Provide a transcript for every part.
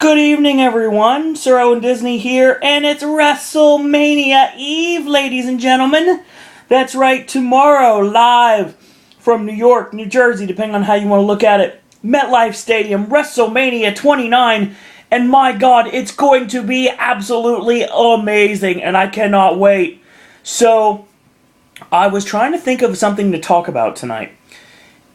Good evening, everyone. Sir Owen Disney here, and it's WrestleMania Eve, ladies and gentlemen. That's right, tomorrow, live from New York, New Jersey, depending on how you want to look at it. MetLife Stadium, WrestleMania 29, and my God, it's going to be absolutely amazing, and I cannot wait. So, I was trying to think of something to talk about tonight,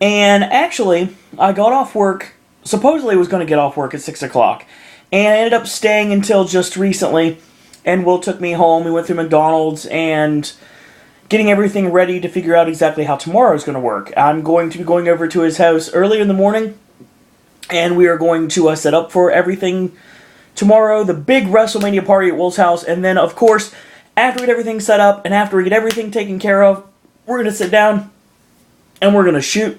and actually, I got off work. Supposedly was going to get off work at 6 o'clock. And I ended up staying until just recently. And Will took me home. We went through McDonald's and getting everything ready to figure out exactly how tomorrow is going to work. I'm going to be going over to his house early in the morning. And we are going to set up for everything tomorrow. The big WrestleMania party at Will's house. And then, of course, after we get everything set up and after we get everything taken care of, we're going to sit down and we're going to shoot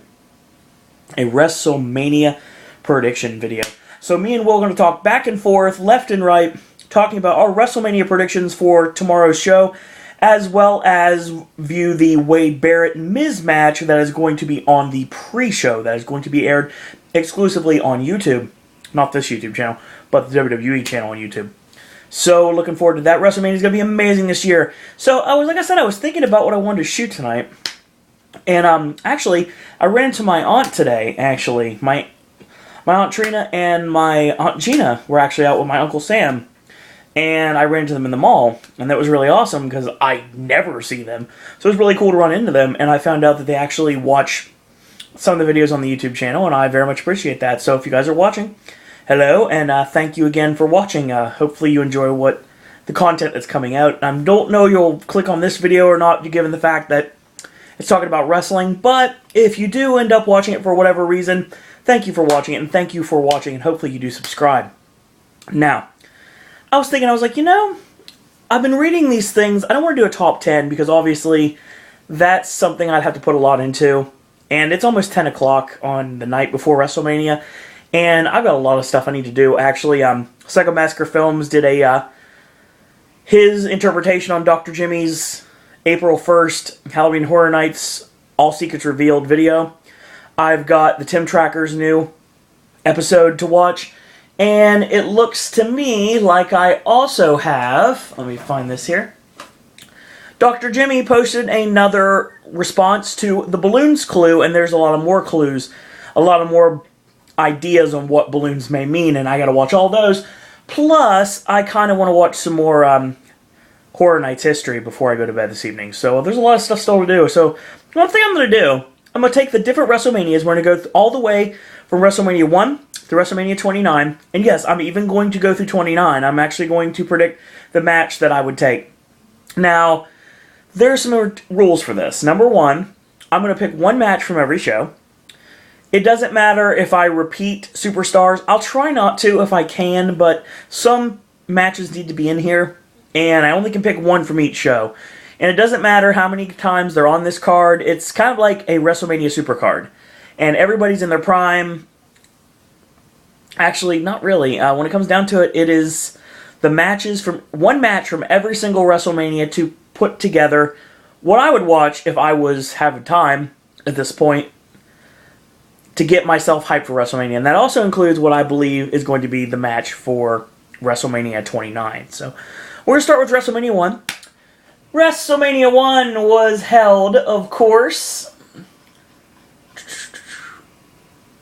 a WrestleMania prediction video. So me and Will are going to talk back and forth, left and right, talking about our WrestleMania predictions for tomorrow's show, as well as view the Wade Barrett and Miz match that is going to be on the pre-show, that is going to be aired exclusively on YouTube. Not this YouTube channel, but the WWE channel on YouTube. So looking forward to that. WrestleMania is going to be amazing this year. So I was thinking about what I wanted to shoot tonight. And actually, I ran into my aunt today, actually. My Aunt Trina and my Aunt Gina were actually out with my Uncle Sam. And I ran into them in the mall. And that was really awesome because I never see them. So it was really cool to run into them. And I found out that they actually watch some of the videos on the YouTube channel. And I very much appreciate that. So if you guys are watching, hello. And thank you again for watching. Hopefully you enjoy the content that's coming out. I don't know you'll click on this video or not, given the fact that it's talking about wrestling. But if you do end up watching it for whatever reason, thank you for watching it, and thank you for watching, and hopefully you do subscribe. Now, I was like, I've been reading these things. I don't want to do a top 10, because obviously that's something I'd have to put a lot into. And it's almost 10 o'clock on the night before WrestleMania, and I've got a lot of stuff I need to do. Actually, Psycho Massacre Films did his interpretation on Dr. Jimmy's April 1st Halloween Horror Nights All Secrets Revealed video. I've got the Tim Tracker's new episode to watch, and it looks to me like I also have, let me find this here, Dr. Jimmy posted another response to the balloons clue, and there's a lot of more clues, a lot of more ideas on what balloons may mean, and I gotta watch all those. Plus, I kind of want to watch some more Horror Nights history before I go to bed this evening, so there's a lot of stuff still to do. So, one thing I'm going to do, I'm going to take the different WrestleManias. We're going to go all the way from WrestleMania 1 to WrestleMania 29. And yes, I'm even going to go through 29. I'm actually going to predict the match that I would take. Now, there are some rules for this. Number one, I'm going to pick one match from every show. It doesn't matter if I repeat superstars. I'll try not to if I can, but some matches need to be in here. And I only can pick one from each show. And it doesn't matter how many times they're on this card. It's kind of like a WrestleMania Supercard. And everybody's in their prime. Actually, not really. When it comes down to it, it is the matches from one match from every single WrestleMania to put together what I would watch if I was having time at this point to get myself hyped for WrestleMania. And that also includes what I believe is going to be the match for WrestleMania 29. So we're going to start with WrestleMania 1. WrestleMania 1 was held, of course,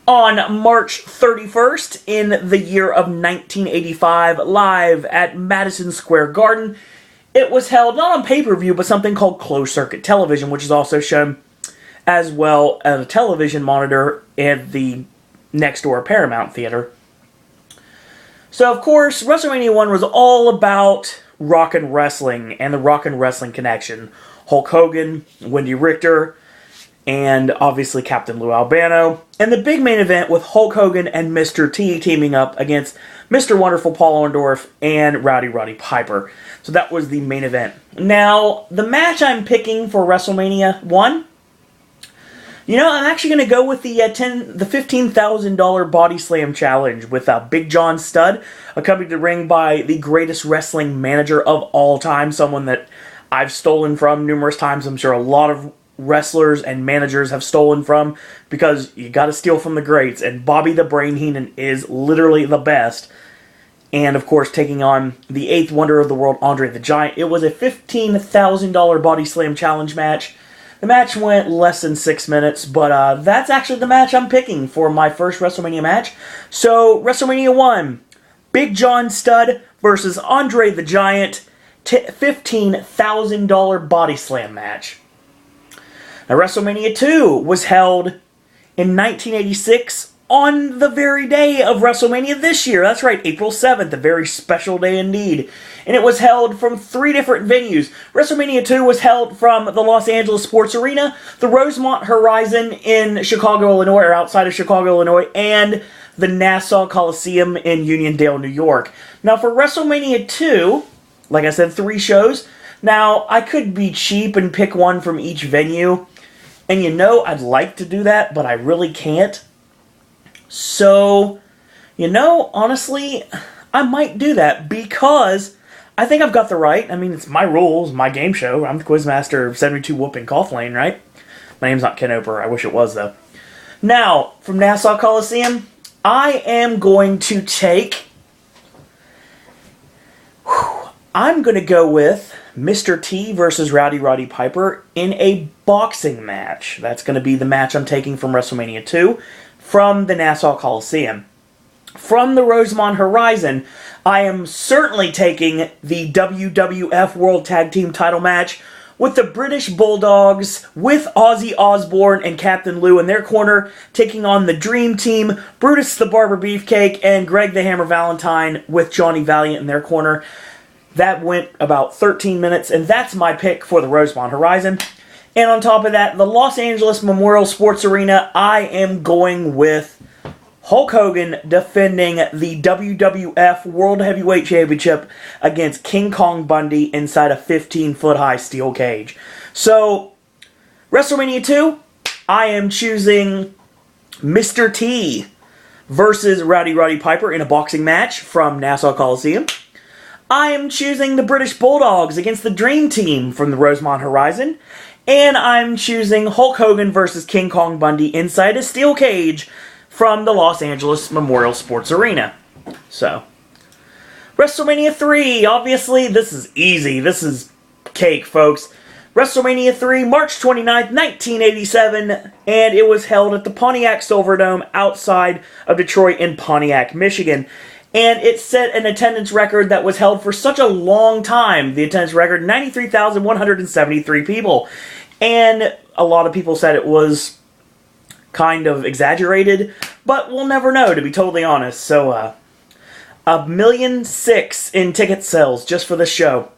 on March 31st in the year of 1985, live at Madison Square Garden. It was held not on pay-per-view, but something called closed-circuit television, which is also shown as well as a television monitor at the next-door Paramount Theater. So, of course, WrestleMania 1 was all about rock and wrestling and the rock and wrestling connection. Hulk Hogan, Wendy Richter, and obviously Captain Lou Albano. And the big main event with Hulk Hogan and Mr. T teaming up against Mr. Wonderful Paul Orndorff and Roddy Piper. So that was the main event. Now, the match I'm picking for WrestleMania 1, I'm actually going to go with the $15,000 Body Slam Challenge with Big John Studd, accompanied to the ring by the greatest wrestling manager of all time, someone that I've stolen from numerous times. I'm sure a lot of wrestlers and managers have stolen from, because you got to steal from the greats, and Bobby the Brain Heenan is literally the best. and of course taking on the 8th wonder of the world, Andre the Giant. It was a $15,000 body slam challenge match. The match went less than 6 minutes, but that's actually the match I'm picking for my first WrestleMania match. So, WrestleMania 1, Big John Studd versus Andre the Giant, $15,000 body slam match. Now, WrestleMania 2 was held in 1986 on the very day of WrestleMania this year. That's right, April 7th, a very special day indeed. And it was held from 3 different venues. WrestleMania 2 was held from the Los Angeles Sports Arena, the Rosemont Horizon in Chicago, Illinois, or outside of Chicago, Illinois, and the Nassau Coliseum in Uniondale, New York. Now, for WrestleMania 2, like I said, 3 shows. Now, I could be cheap and pick one from each venue, and you know I'd like to do that, but I really can't. So, you know, honestly, I might do that because I think I've got the right. I mean, it's my rules, my game show. I'm the Quizmaster of 72 Whooping Cough Lane, right? My name's not Ken Oper. I wish it was, though. Now, from Nassau Coliseum, I am going to take... I'm going to go with Mr. T versus Rowdy Roddy Piper in a boxing match. That's going to be the match I'm taking from WrestleMania 2 from the Nassau Coliseum. From the Rosemont Horizon, I am certainly taking the WWF World Tag Team title match with the British Bulldogs, with Ozzy Osbourne and Captain Lou in their corner, taking on the Dream Team, Brutus the Barber Beefcake, and Greg the Hammer Valentine with Johnny Valiant in their corner. That went about 13 minutes, and that's my pick for the Rosemont Horizon. And on top of that, the Los Angeles Memorial Sports Arena, I am going with Hulk Hogan defending the WWF World Heavyweight Championship against King Kong Bundy inside a 15-foot-high steel cage. So, WrestleMania 2, I am choosing Mr. T versus Rowdy Roddy Piper in a boxing match from Nassau Coliseum. I am choosing the British Bulldogs against the Dream Team from the Rosemont Horizon. And I'm choosing Hulk Hogan versus King Kong Bundy inside a steel cage from the Los Angeles Memorial Sports Arena. So, WrestleMania 3, obviously, this is easy. This is cake, folks. WrestleMania 3, March 29th, 1987, and it was held at the Pontiac Silverdome outside of Detroit in Pontiac, Michigan. And it set an attendance record that was held for such a long time. The attendance record, 93,173 people. And a lot of people said it was kind of exaggerated, but we'll never know, to be totally honest. So, 1.6 million in ticket sales just for this show.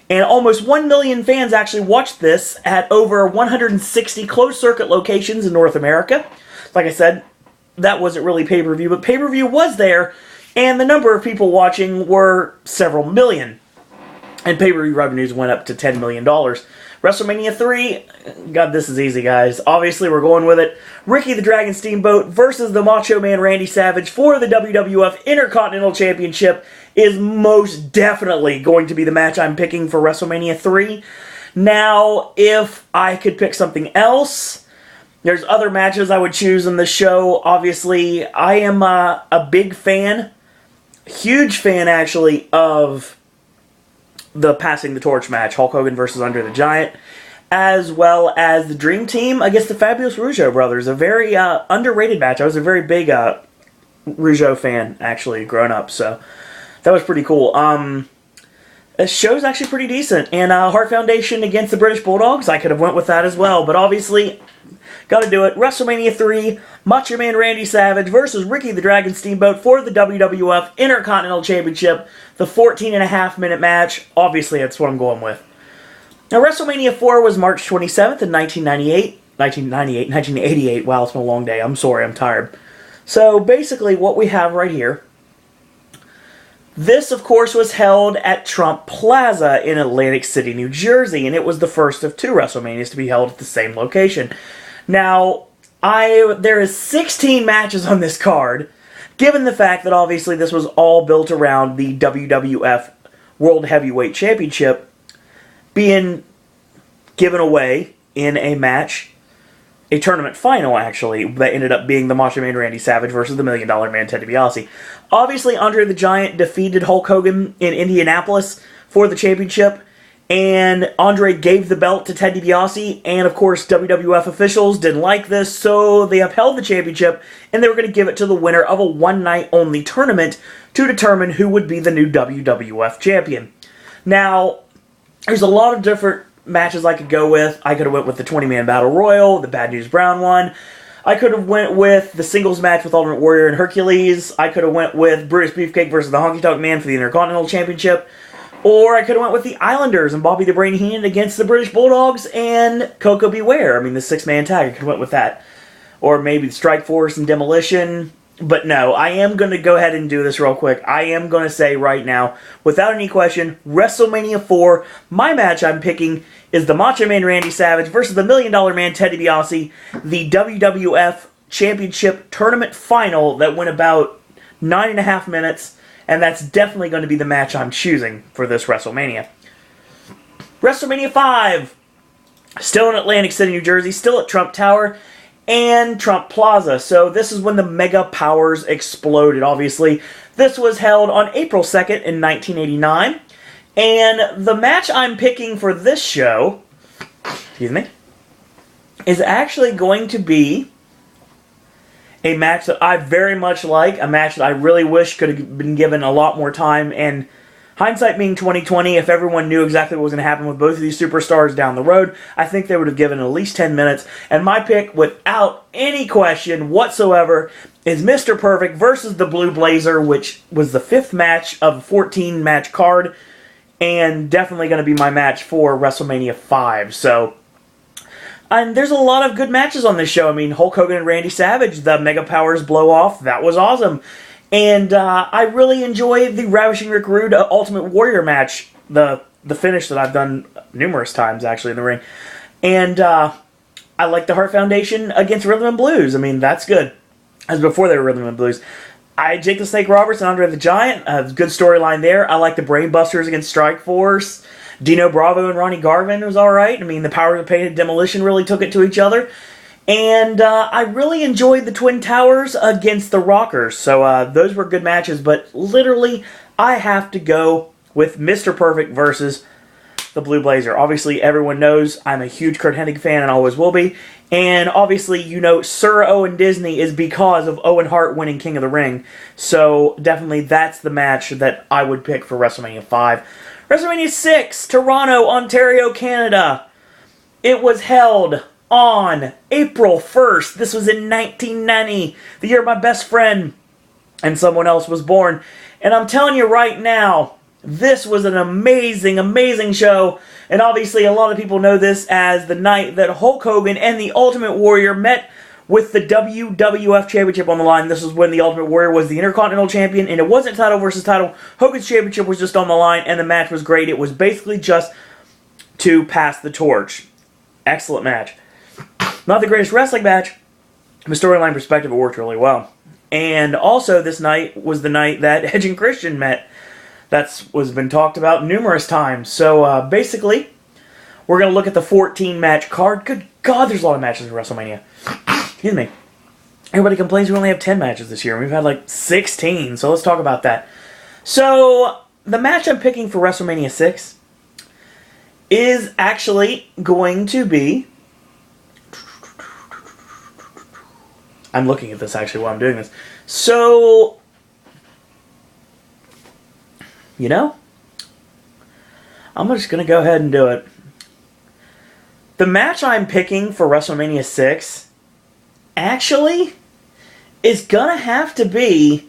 And almost 1 million fans actually watched this at over 160 closed-circuit locations in North America. Like I said, that wasn't really pay-per-view, but pay-per-view was there. And the number of people watching were several million. And pay-per-view revenues went up to $10 million. WrestleMania 3, God, this is easy, guys. Obviously, we're going with it. Ricky the Dragon Steamboat versus the Macho Man Randy Savage for the WWF Intercontinental Championship is most definitely going to be the match I'm picking for WrestleMania 3. Now, if I could pick something else, there's other matches I would choose in the show. Obviously, I am a big fan, huge fan actually, of the Passing the Torch match, Hulk Hogan versus Andre the Giant, as well as the Dream Team against the Fabulous Rougeau Brothers. A very underrated match. I was a very big Rougeau fan, actually, growing up, so that was pretty cool. The show's actually pretty decent, and Heart Foundation against the British Bulldogs, I could have went with that as well, but obviously, gotta do it. WrestleMania 3, Macho Man Randy Savage versus Ricky the Dragon Steamboat for the WWF Intercontinental Championship, the 14.5-minute match. Obviously, that's what I'm going with. Now, WrestleMania 4 was March 27th in 1988. Wow, it's been a long day. I'm sorry, I'm tired. So, basically, what we have right here, this, of course, was held at Trump Plaza in Atlantic City, New Jersey, and it was the first of 2 WrestleManias to be held at the same location. Now, there is 16 matches on this card, given the fact that obviously this was all built around the WWF World Heavyweight Championship being given away in a match a tournament final, actually, that ended up being the Macho Man Randy Savage versus the $1 Million Man Ted DiBiase. Obviously, Andre the Giant defeated Hulk Hogan in Indianapolis for the championship, and Andre gave the belt to Ted DiBiase, and of course, WWF officials didn't like this, so they upheld the championship, and they were going to give it to the winner of a one-night-only tournament to determine who would be the new WWF champion. Now, there's a lot of different matches I could go with. I could have went with the 20-man Battle Royal, the Bad News Brown one. I could have went with the singles match with Ultimate Warrior and Hercules. I could have went with Brutus Beefcake versus the Honky Tonk Man for the Intercontinental Championship. Or I could have went with the Islanders and Bobby the Brain Heenan against the British Bulldogs and Coco Beware. I mean, the 6-man tag. I could have went with that. Or maybe the Strike Force and Demolition. But no, I am going to go ahead and do this real quick. I am going to say right now, without any question, WrestleMania 4, my match I'm picking is the Macho Man Randy Savage versus the $1 Million Man Ted DiBiase, the WWF Championship Tournament Final that went about 9.5 minutes. And that's definitely going to be the match I'm choosing for this WrestleMania. WrestleMania 5. Still in Atlantic City, New Jersey. Still at Trump Tower and Trump Plaza. So this is when the Mega Powers exploded, obviously. This was held on April 2nd in 1989. And the match I'm picking for this show, excuse me, is actually going to be a match that I very much like, a match that I really wish could have been given a lot more time, and hindsight being 2020, if everyone knew exactly what was going to happen with both of these superstars down the road, I think they would have given at least 10 minutes, and my pick, without any question whatsoever, is Mr. Perfect versus the Blue Blazer, which was the 5th match of a 14-match card, and definitely going to be my match for WrestleMania 5, so... And there's a lot of good matches on this show. I mean, Hulk Hogan and Randy Savage, the Mega Powers blow off. That was awesome. And I really enjoy the Ravishing Rick Rude Ultimate Warrior match. The finish that I've done numerous times, actually, in the ring. And I like the Hart Foundation against Rhythm and Blues. I mean, that's good. As before they were Rhythm and Blues. Jake the Snake Roberts and Andre the Giant. Good storyline there. I like the Brainbusters against Strike Force. Dino Bravo and Ronnie Garvin was alright. I mean, the Powers of Pain and Demolition really took it to each other. And I really enjoyed the Twin Towers against the Rockers. So those were good matches. But literally, I have to go with Mr. Perfect versus the Blue Blazer. Obviously, everyone knows I'm a huge Kurt Hennig fan and always will be. And obviously, you know, Sir Owen Disney is because of Owen Hart winning King of the Ring. So definitely that's the match that I would pick for WrestleMania 5. WrestleMania 6, Toronto, Ontario, Canada. It was held on April 1st. This was in 1990, the year my best friend and someone else was born. And I'm telling you right now, this was an amazing, amazing show. And obviously a lot of people know this as the night that Hulk Hogan and the Ultimate Warrior met with the WWF Championship on the line. This was when the Ultimate Warrior was the Intercontinental Champion, and it wasn't title versus title. Hogan's Championship was just on the line, and the match was great. It was basically just to pass the torch. Excellent match. Not the greatest wrestling match. From a storyline perspective, it worked really well. And also, this night was the night that Edge and Christian met. That's was been talked about numerous times. So, basically, we're going to look at the 14-match card. Good God, there's a lot of matches in WrestleMania. Excuse me. Everybody complains we only have 10 matches this year. We've had like 16, so let's talk about that. So, the match I'm picking for WrestleMania 6 is actually going to be... I'm looking at this actually while I'm doing this. So, you know, I'm just going to go ahead and do it. The match I'm picking for WrestleMania 6 actually is gonna have to be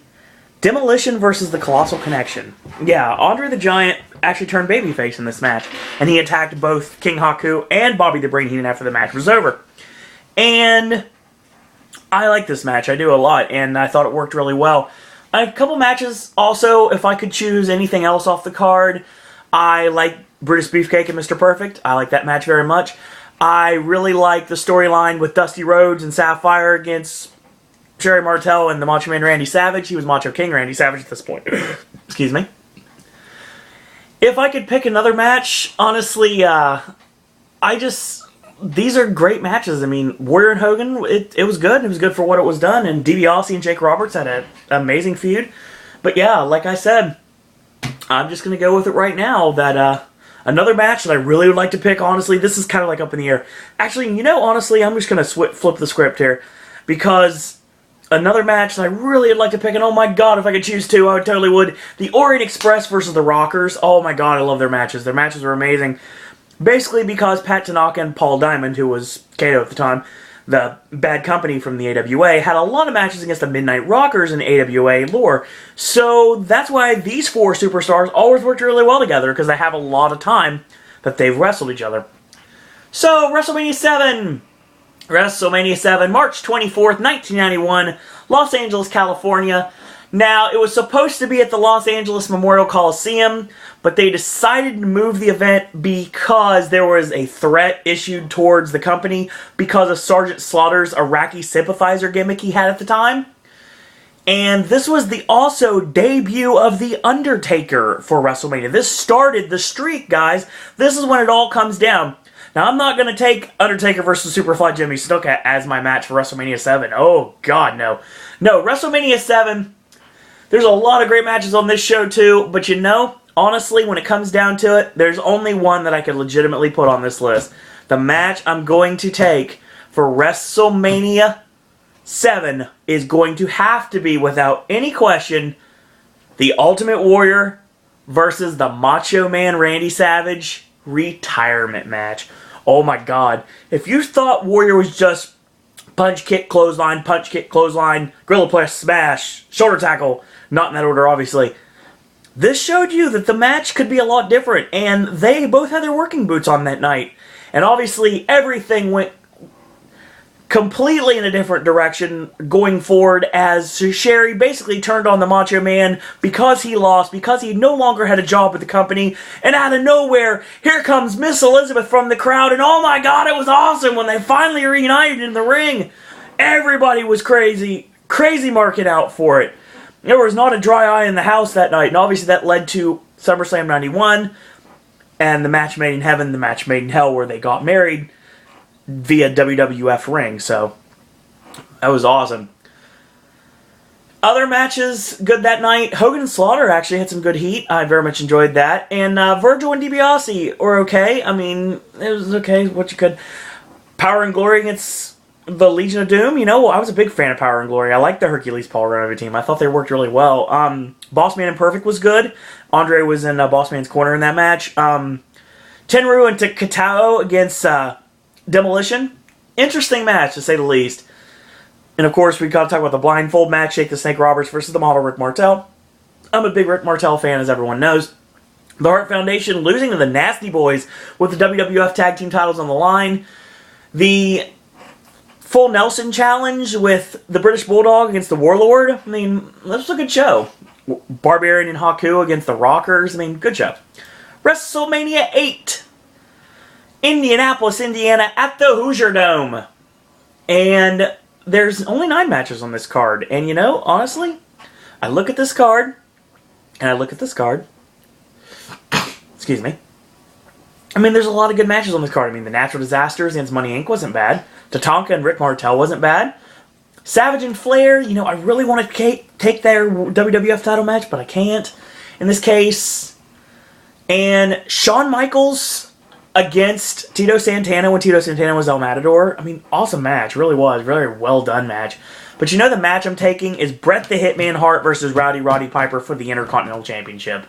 Demolition versus the Colossal Connection. Yeah, Andre the Giant actually turned babyface in this match, and he attacked both King Haku and Bobby the Brain Heenan after the match was over. And I like this match. I do a lot, and I thought it worked really well. A couple matches also, if I could choose anything else off the card, I like Brutus Beefcake and Mr. Perfect. I like that match very much. I really like the storyline with Dusty Rhodes and Sapphire against Sherry Martel and the Macho Man Randy Savage. He was Macho King Randy Savage at this point. Excuse me. If I could pick another match, honestly, I these are great matches. I mean, Warrior and Hogan, it was good. It was good for what it was done. And DiBiase and Jake Roberts had an amazing feud. But yeah, like I said, I'm just going to go with it right now that another match that I really would like to pick, honestly, this is kind of like up in the air. Actually, you know, honestly, I'm just going to flip the script here. Because another match that I really would like to pick, and oh my god, if I could choose two, I would totally would. The Orient Express versus the Rockers. Oh my god, I love their matches. Their matches were amazing. Basically because Pat Tanaka and Paul Diamond, who was Kato at the time, the Bad Company from the AWA, had a lot of matches against the Midnight Rockers in AWA lore. So that's why these four superstars always worked really well together, because they have a lot of time that they've wrestled each other. So, WrestleMania 7. WrestleMania 7, March 24th, 1991, Los Angeles, California. Now, it was supposed to be at the Los Angeles Memorial Coliseum, but they decided to move the event because there was a threat issued towards the company because of Sergeant Slaughter's Iraqi sympathizer gimmick he had at the time. And this was the also debut of The Undertaker for WrestleMania. This started the streak, guys. This is when it all comes down. Now, I'm not going to take Undertaker versus Superfly Jimmy Snuka as my match for WrestleMania 7. Oh, God, no. No, WrestleMania 7, there's a lot of great matches on this show, too. But you know, honestly, when it comes down to it, there's only one that I could legitimately put on this list. The match I'm going to take for WrestleMania 7 is going to have to be, without any question, the Ultimate Warrior versus the Macho Man Randy Savage retirement match. Oh my god. If you thought Warrior was just punch, kick, clothesline, gorilla press, smash, shoulder tackle, not in that order obviously, this showed you that the match could be a lot different, and they both had their working boots on that night. And obviously everything went completely in a different direction going forward, as Sherry basically turned on the Macho Man because he lost, because he no longer had a job with the company, and out of nowhere, here comes Miss Elizabeth from the crowd, and oh my god, it was awesome when they finally reunited in the ring. Everybody was crazy market out for it. There was not a dry eye in the house that night, and obviously that led to SummerSlam 91, and the match made in heaven, the match made in hell, where they got married via WWF ring. So that was awesome. Other matches good that night. Hogan and Slaughter actually had some good heat. I very much enjoyed that. And Virgil and DiBiase were okay. I mean, it was okay, what you could. Power and Glory against the Legion of Doom. You know, I was a big fan of Power and Glory. I liked the Hercules Paul Renover team. I thought they worked really well. Boss Man and Perfect was good. Andre was in Boss Man's corner in that match. Tenryu and Katao against Demolition. Interesting match, to say the least. And of course, we gotta talk about the blindfold match, Jake the Snake Roberts versus the model Rick Martel. I'm a big Rick Martel fan, as everyone knows. The Hart Foundation losing to the Nasty Boys with the WWF Tag Team titles on the line. The Full Nelson challenge with the British Bulldog against the Warlord. I mean, that was a good show. Barbarian and Haku against the Rockers. I mean, good show. WrestleMania 8. Indianapolis, Indiana, at the Hoosier Dome. And there's only 9 matches on this card. And you know, honestly, I look at this card, and I look at this card. Excuse me. I mean, there's a lot of good matches on this card. I mean, the Natural Disasters against Money Inc. wasn't bad. Tatanka and Rick Martel wasn't bad. Savage and Flair, you know, I really want to take their WWF title match, but I can't in this case. And Shawn Michaels against Tito Santana when Tito Santana was El Matador. I mean, awesome match. Really was. Very well done match. But you know the match I'm taking is Bret the Hitman Hart versus Rowdy Roddy Piper for the Intercontinental Championship.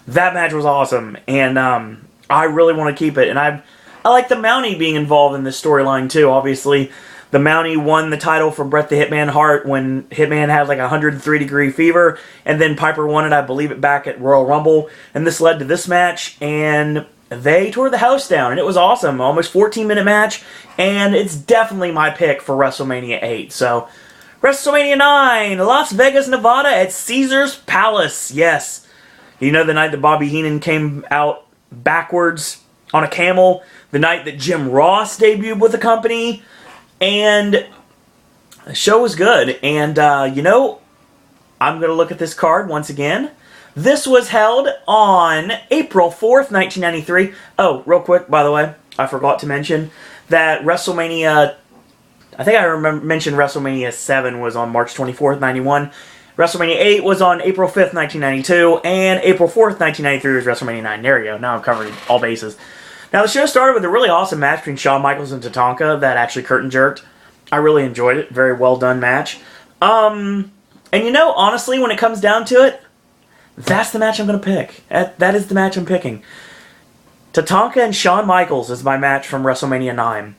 That match was awesome. And I really want to keep it. And I like the Mountie being involved in this storyline too, obviously. The Mountie won the title from Bret the Hitman Hart when Hitman had like 103-degree fever. And then Piper won it, I believe it, back at Royal Rumble. And this led to this match. And they tore the house down, and it was awesome. Almost 14-minute match, and it's definitely my pick for WrestleMania 8. So, WrestleMania 9, Las Vegas, Nevada at Caesar's Palace. Yes. You know the night that Bobby Heenan came out backwards on a camel, the night that Jim Ross debuted with the company, and the show was good. And, you know, I'm going to look at this card once again. This was held on April 4th, 1993. Oh, real quick, by the way, I forgot to mention, that WrestleMania, I think I remember mentioned WrestleMania 7 was on March 24th, 91. WrestleMania 8 was on April 5th, 1992, and April 4th, 1993 was WrestleMania 9. There you go. Now I'm covering all bases. Now, the show started with a really awesome match between Shawn Michaels and Tatanka that actually curtain jerked. I really enjoyed it. Very well done match. And you know, honestly, when it comes down to it, that's the match I'm going to pick. That is the match I'm picking. Tatanka and Shawn Michaels is my match from WrestleMania 9.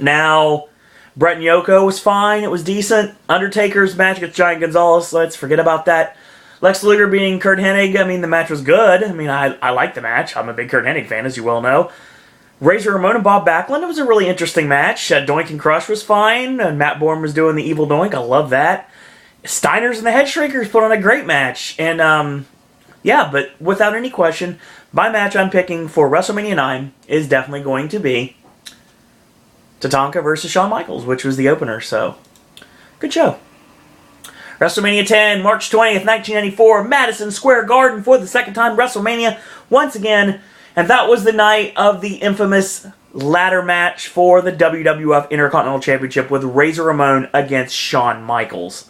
Now, Bret and Yoko was fine. It was decent. Undertaker's match against Giant Gonzalez, let's forget about that. Lex Luger being Kurt Hennig, I mean, the match was good. I mean, I like the match. I'm a big Kurt Hennig fan, as you well know. Razor Ramon and Bob Backlund, it was a really interesting match. Doink and Crush was fine, and Matt Borne was doing the evil Doink. I love that. Steiners and the Head Shrinkers put on a great match. And, yeah, but without any question, my match I'm picking for WrestleMania 9 is definitely going to be Tatanka versus Shawn Michaels, which was the opener, so good show. WrestleMania 10, March 20th, 1994, Madison Square Garden for the second time, WrestleMania once again, and that was the night of the infamous ladder match for the WWF Intercontinental Championship with Razor Ramon against Shawn Michaels.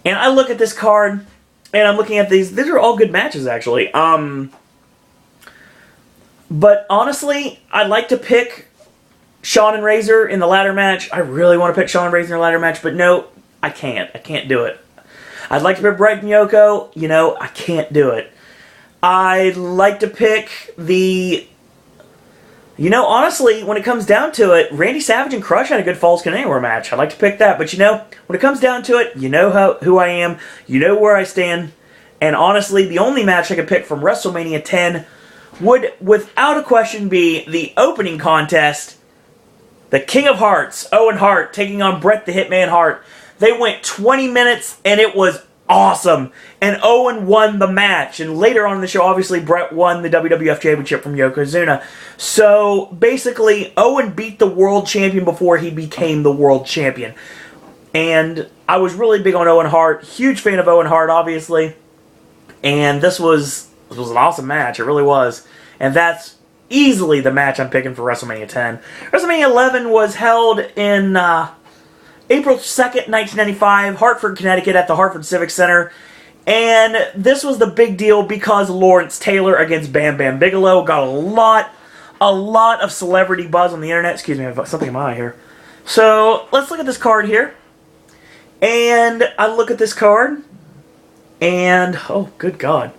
And I look at this card, and I'm looking at these are all good matches, actually. But honestly, I'd like to pick Shawn and Razor in the ladder match. I really want to pick Shawn and Razor in the ladder match, but no, I can't. I can't do it. I'd like to pick Bret and Yoko. You know, I can't do it. I'd like to pick the... You know, honestly, when it comes down to it, Randy Savage and Crush had a good Falls Count Anywhere match. I'd like to pick that. But you know, when it comes down to it, you know who I am. You know where I stand. And honestly, the only match I could pick from WrestleMania 10 would, without a question, be the opening contest. The King of Hearts, Owen Hart, taking on Bret the Hitman Hart. They went 20 minutes, and it was awesome. And Owen won the match. And later on in the show, obviously, Bret won the WWF Championship from Yokozuna. So, basically, Owen beat the world champion before he became the world champion. And I was really big on Owen Hart. Huge fan of Owen Hart, obviously. And this was an awesome match. It really was. And that's easily the match I'm picking for WrestleMania 10. WrestleMania 11 was held in April 2nd, 1995, Hartford, Connecticut, at the Hartford Civic Center. And this was the big deal because Lawrence Taylor against Bam Bam Bigelow got a lot of celebrity buzz on the internet. Excuse me, I've got something in my eye here. So, let's look at this card here. And I look at this card, and, oh, good God.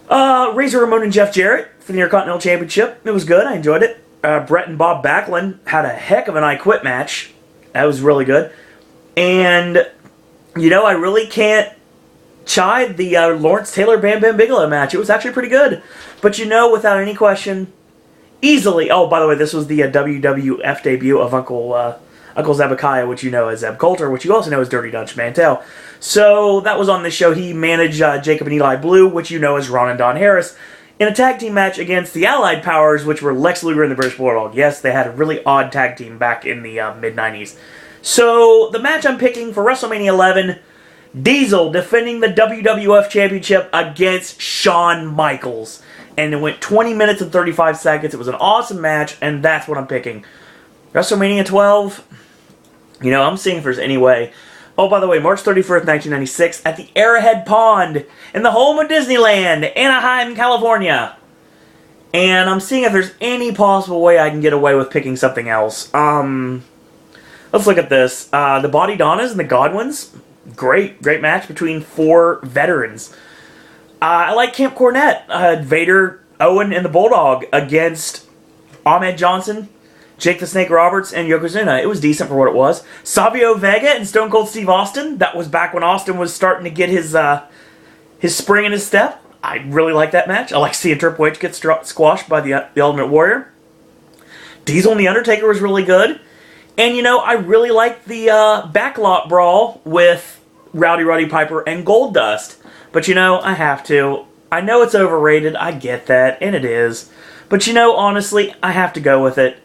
Razor Ramon and Jeff Jarrett for the Intercontinental Championship. It was good. I enjoyed it. Bret and Bob Backlund had a heck of an I Quit match. That was really good. And, you know, I really can't chide the Lawrence Taylor Bam Bam Bigelow match. It was actually pretty good. But, you know, without any question, easily... Oh, by the way, this was the WWF debut of Uncle Zebekiah, which you know as Zeb Coulter, which you also know as Dirty Dutch Mantel. So, that was on this show. He managed Jacob and Eli Blue, which you know as Ron and Don Harris, in a tag team match against the Allied Powers, which were Lex Luger and the British Bulldog. Yes, they had a really odd tag team back in the mid-90s. So, the match I'm picking for WrestleMania 11, Diesel defending the WWF Championship against Shawn Michaels. And it went 20 minutes and 35 seconds. It was an awesome match, and that's what I'm picking. WrestleMania 12, you know, I'm seeing if there's any way. Oh, by the way, March 31st, 1996, at the Arrowhead Pond, in the home of Disneyland, Anaheim, California. And I'm seeing if there's any possible way I can get away with picking something else. Let's look at this. The Body Donnas and the Godwins. Great match between four veterans. I like Camp Cornette. Vader, Owen, and the Bulldog against Ahmed Johnson, Jake the Snake Roberts, and Yokozuna. It was decent for what it was. Savio Vega and Stone Cold Steve Austin. That was back when Austin was starting to get his spring in his step. I really like that match. I like seeing Triple H get squashed by the Ultimate Warrior. Diesel and The Undertaker was really good. And, you know, I really like the backlot brawl with Roddy Piper and Goldust. But, you know, I have to. I know it's overrated. I get that. And it is. But, you know, honestly, I have to go with it.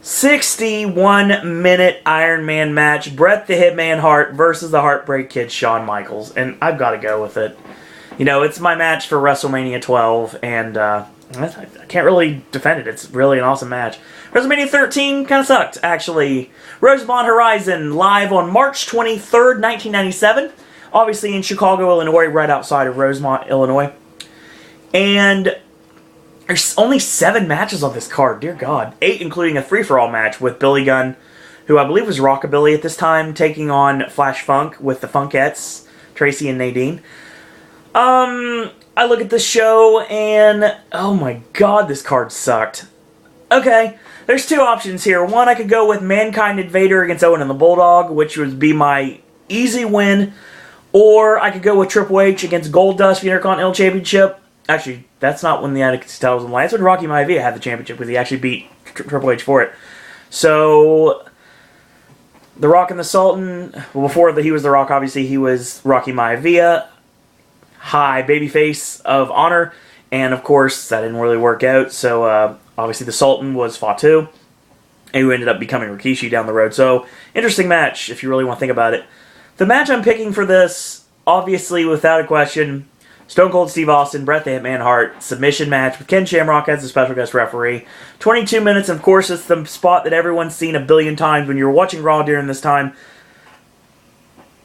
61-minute Iron Man match. Bret the Hitman Hart versus the Heartbreak Kid Shawn Michaels. And I've got to go with it. you know, it's my match for WrestleMania 12, and I can't really defend it. It's really an awesome match. WrestleMania 13 kind of sucked, actually. Rosemont Horizon, live on March 23rd, 1997. Obviously in Chicago, Illinois, right outside of Rosemont, Illinois. And there's only 7 matches on this card, dear God. 8 including a free-for-all match with Billy Gunn, who I believe was Rockabilly at this time, taking on Flash Funk with the Funkettes, Tracy and Nadine. I look at the show and, oh my God, this card sucked. Okay, there's 2 options here. One, I could go with Mankind Invader against Owen and the Bulldog, which would be my easy win. Or I could go with Triple H against Goldust for the Intercontinental Championship. Actually, that's not when the INXT title was on the line. That's when Rocky Maivia had the championship, because he actually beat Triple H for it. So, The Rock and the Sultan, well, before he was The Rock, obviously, he was Rocky Maivia, high babyface of Honor, and of course, that didn't really work out, so obviously the Sultan was Fatu, and who ended up becoming Rikishi down the road. So, interesting match, if you really want to think about it. The match I'm picking for this, obviously, without a question, Stone Cold Steve Austin, Bret the Hitman Hart, submission match with Ken Shamrock as the special guest referee. 22 minutes, and of course, it's the spot that everyone's seen a billion times when you're watching Raw during this time.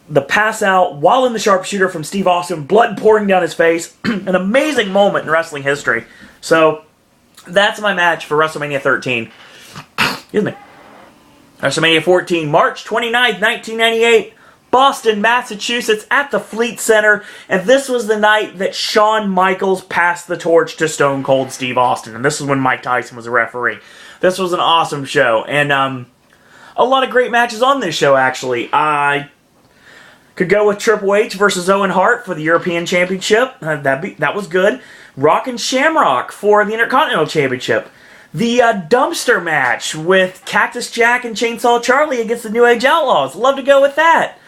The pass out while in the sharpshooter from Steve Austin, blood pouring down his face. An amazing moment in wrestling history. So, that's my match for WrestleMania 13. Excuse me. WrestleMania 14, March 29th, 1998. Boston, Massachusetts, at the Fleet Center, and this was the night that Shawn Michaels passed the torch to Stone Cold Steve Austin, and this is when Mike Tyson was a referee. This was an awesome show, and a lot of great matches on this show, actually. I could go with Triple H versus Owen Hart for the European Championship. That was good. Rock and Shamrock for the Intercontinental Championship. The dumpster match with Cactus Jack and Chainsaw Charlie against the New Age Outlaws. Love to go with that.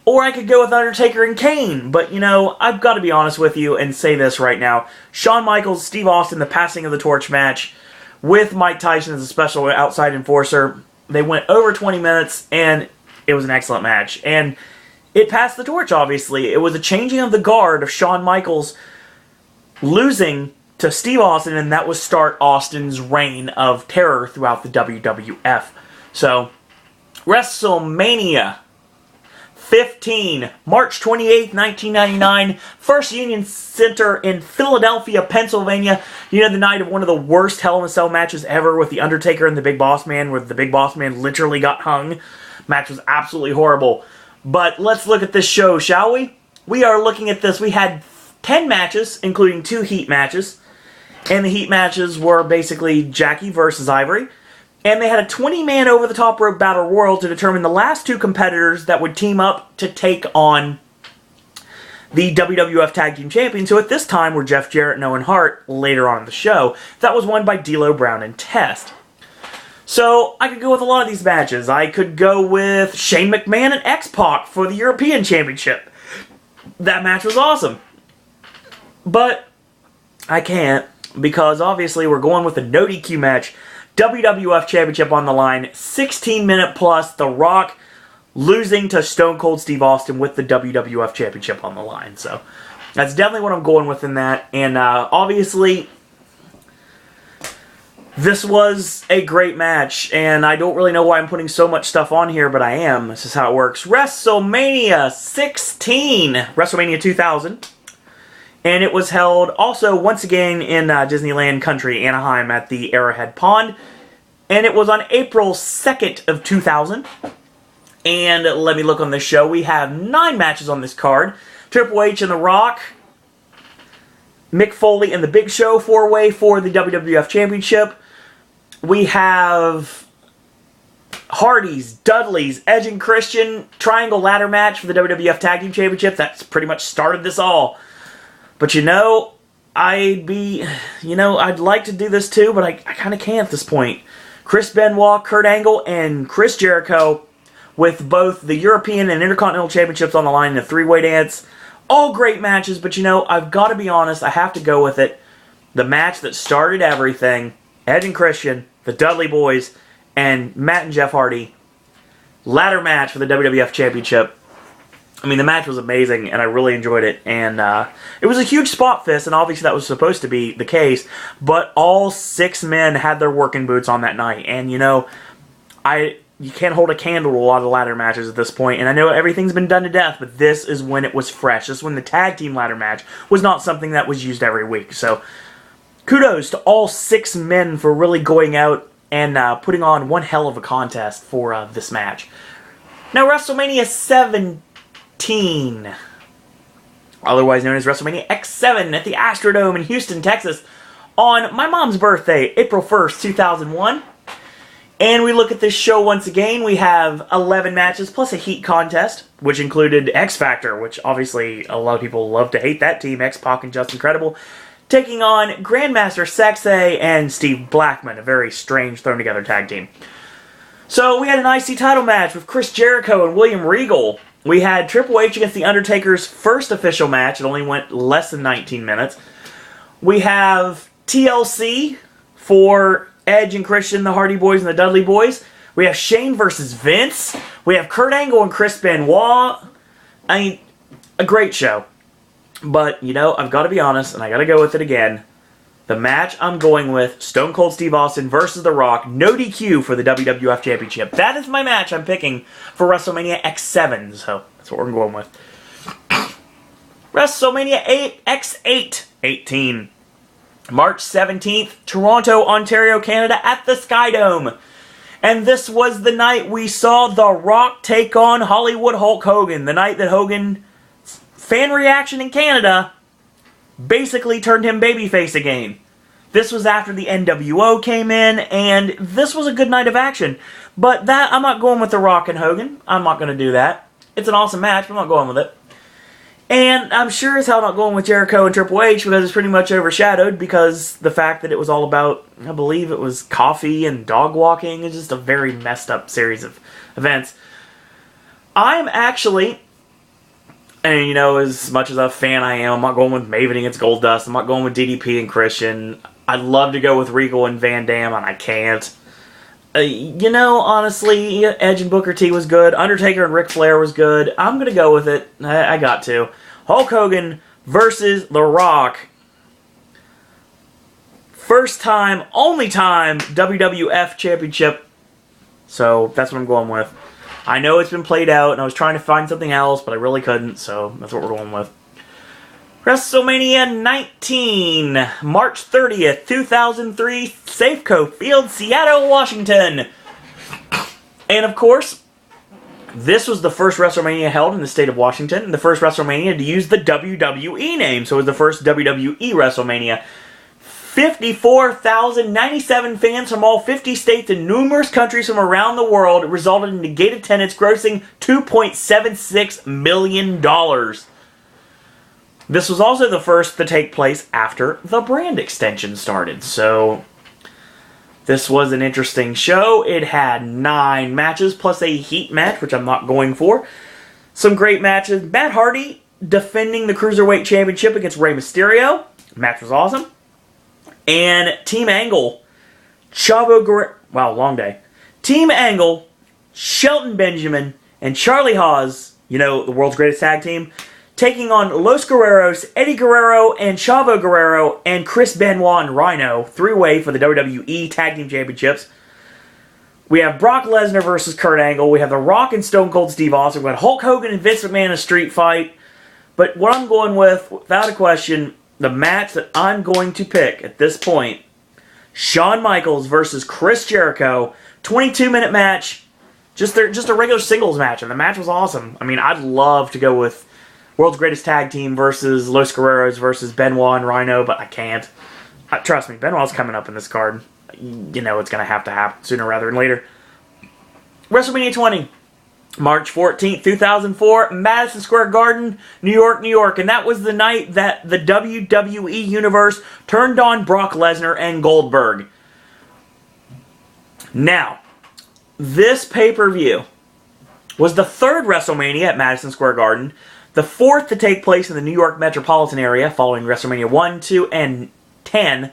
Or I could go with Undertaker and Kane. But, you know, I've got to be honest with you and say this right now. Shawn Michaels, Steve Austin, the passing of the torch match with Mike Tyson as a special outside enforcer. They went over 20 minutes, and it was an excellent match. And it passed the torch, obviously. It was a changing of the guard of Shawn Michaels losing to Steve Austin, and that would start Austin's reign of terror throughout the WWF. So, WrestleMania 15, March 28th, 1999, First Union Center in Philadelphia, Pennsylvania. You know, the night of one of the worst Hell in a Cell matches ever with The Undertaker and the Big Boss Man, where the Big Boss Man literally got hung. Match was absolutely horrible. But let's look at this show, shall we? We are looking at this. We had 10 matches, including 2 heat matches. And the heat matches were basically Jackie versus Ivory. And they had a 20-man over-the-top rope battle royal to determine the last 2 competitors that would team up to take on the WWF Tag Team Champions, who at this time were Jeff Jarrett and Owen Hart later on in the show. That was won by D'Lo Brown and Test. So, I could go with a lot of these matches. I could go with Shane McMahon and X-Pac for the European Championship. That match was awesome. But I can't, because obviously we're going with a no DQ match. WWF Championship on the line, 16-minute plus, The Rock losing to Stone Cold Steve Austin with the WWF Championship on the line. So, that's definitely what I'm going with in that. And obviously, this was a great match, and I don't really know why I'm putting so much stuff on here, but I am. This is how it works. WrestleMania 16, WrestleMania 2000. And it was held also once again in Disneyland Country, Anaheim, at the Arrowhead Pond. And it was on April 2nd of 2000. And let me look on this show. We have 9 matches on this card. Triple H and The Rock, Mick Foley and The Big Show 4-way for the WWF Championship. We have Hardy's, Dudley's, Edge and Christian triangle ladder match for the WWF Tag Team Championship. That's pretty much started this all. But I'd like to do this too, but I kind of can't at this point. Chris Benoit, Kurt Angle, and Chris Jericho with both the European and Intercontinental Championships on the line in a 3-way dance. All great matches, but I've got to be honest, I have to go with it. The match that started everything, Edge and Christian, the Dudley Boys, and Matt and Jeff Hardy. Ladder match for the WWF Championship. I mean, the match was amazing, and I really enjoyed it. And it was a huge spot fest, and obviously that was supposed to be the case. But all 6 men had their working boots on that night. And, you know, you can't hold a candle to a lot of ladder matches at this point. And I know everything's been done to death, but this is when it was fresh. This is when the tag team ladder match was not something that was used every week. So, kudos to all 6 men for really going out and putting on one hell of a contest for this match. Now, WrestleMania 17, otherwise known as WrestleMania X7 at the Astrodome in Houston, Texas, on my mom's birthday, April 1st, 2001. And we look at this show once again. We have 11 matches plus a heat contest, which included X Factor, which obviously a lot of people love to hate that team, X-Pac and Just Incredible, taking on Grandmaster Sexay and Steve Blackman, a very strange thrown-together tag team. So we had an IC title match with Chris Jericho and William Regal. We had Triple H against The Undertaker's first official match. It only went less than 19 minutes. We have TLC for Edge and Christian, the Hardy Boys and the Dudley Boys. We have Shane versus Vince. We have Kurt Angle and Chris Benoit. I mean, a great show. But, you know, I've got to be honest, and I got to go with it again. The match I'm going with, Stone Cold Steve Austin versus The Rock, no DQ for the WWF Championship. That is my match I'm picking for WrestleMania X7, so that's what we're going with. WrestleMania 8 X8 18. March 17th, Toronto, Ontario, Canada at the Skydome. And this was the night we saw The Rock take on Hollywood Hulk Hogan. The night that Hogan, fan reaction in Canada, basically turned him babyface again. This was after the NWO came in, and this was a good night of action. But that, I'm not going with The Rock and Hogan. I'm not going to do that. It's an awesome match, but I'm not going with it. And I'm sure as hell not going with Jericho and Triple H because it's pretty much overshadowed because the fact that it was all about, I believe it was coffee and dog walking. It's just a very messed up series of events. I'm actually, and you know, as much as a fan I am, I'm not going with Maven against Goldust. I'm not going with DDP and Christian. I'd love to go with Regal and Van Dam, and I can't. You know, honestly, Edge and Booker T was good. Undertaker and Ric Flair was good. I'm going to go with it. I got to. Hulk Hogan versus The Rock. First time, only time, WWF Championship. So, that's what I'm going with. I know it's been played out, and I was trying to find something else, but I really couldn't, so that's what we're going with. WrestleMania 19, March 30th, 2003, Safeco Field, Seattle, Washington. And of course, this was the first WrestleMania held in the state of Washington, and the first WrestleMania to use the WWE name, so it was the first WWE WrestleMania. 54,097 fans from all 50 states and numerous countries from around the world resulted in the gate attendance grossing $2.76 million. This was also the first to take place after the brand extension started, so this was an interesting show. It had 9 matches plus a heat match, which I'm not going for. Some great matches. Matt Hardy defending the Cruiserweight Championship against Rey Mysterio. Match was awesome. And Team Angle, Chavo Guerrero, wow, long day. Team Angle, Shelton Benjamin, and Charlie Haas, you know, the world's greatest tag team, taking on Los Guerreros, Eddie Guerrero, and Chavo Guerrero, and Chris Benoit and Rhino, 3-way for the WWE Tag Team Championships. We have Brock Lesnar versus Kurt Angle. We have The Rock and Stone Cold Steve Austin. We have Hulk Hogan and Vince McMahon in a street fight. But what I'm going with, without a question, the match that I'm going to pick at this point, Shawn Michaels versus Chris Jericho, 22-minute match, just a regular singles match, and the match was awesome. I mean, I'd love to go with World's Greatest Tag Team versus Los Guerreros versus Benoit and Rhino, but I can't. Trust me, Benoit's coming up in this card. You know it's going to happen sooner rather than later. WrestleMania 20. March 14th, 2004, Madison Square Garden, New York, New York. And that was the night that the WWE Universe turned on Brock Lesnar and Goldberg. Now, this pay-per-view was the 3rd WrestleMania at Madison Square Garden, the 4th to take place in the New York metropolitan area following WrestleMania 1, 2, and 10.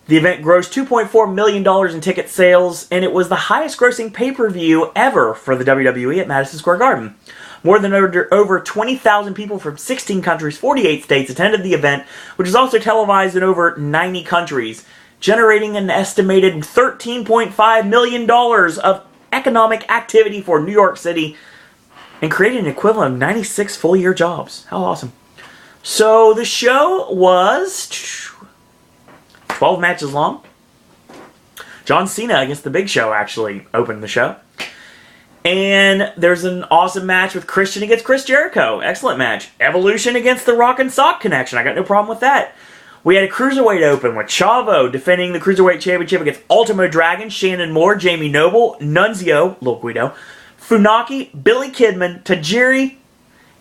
The event grossed $2.4 million in ticket sales, and it was the highest grossing pay-per-view ever for the WWE at Madison Square Garden. More than over 20,000 people from 16 countries, 48 states attended the event, which is also televised in over 90 countries, generating an estimated $13.5 million of economic activity for New York City and created an equivalent of 96 full-year jobs. How awesome. So the show was 12 matches long. John Cena against The Big Show actually opened the show. And there's an awesome match with Christian against Chris Jericho. Excellent match. Evolution against the Rock and Sock Connection. I got no problem with that. We had a Cruiserweight Open with Chavo defending the Cruiserweight Championship against Ultimo Dragon, Shannon Moore, Jamie Noble, Nunzio, Lil Guido, Funaki, Billy Kidman, Tajiri,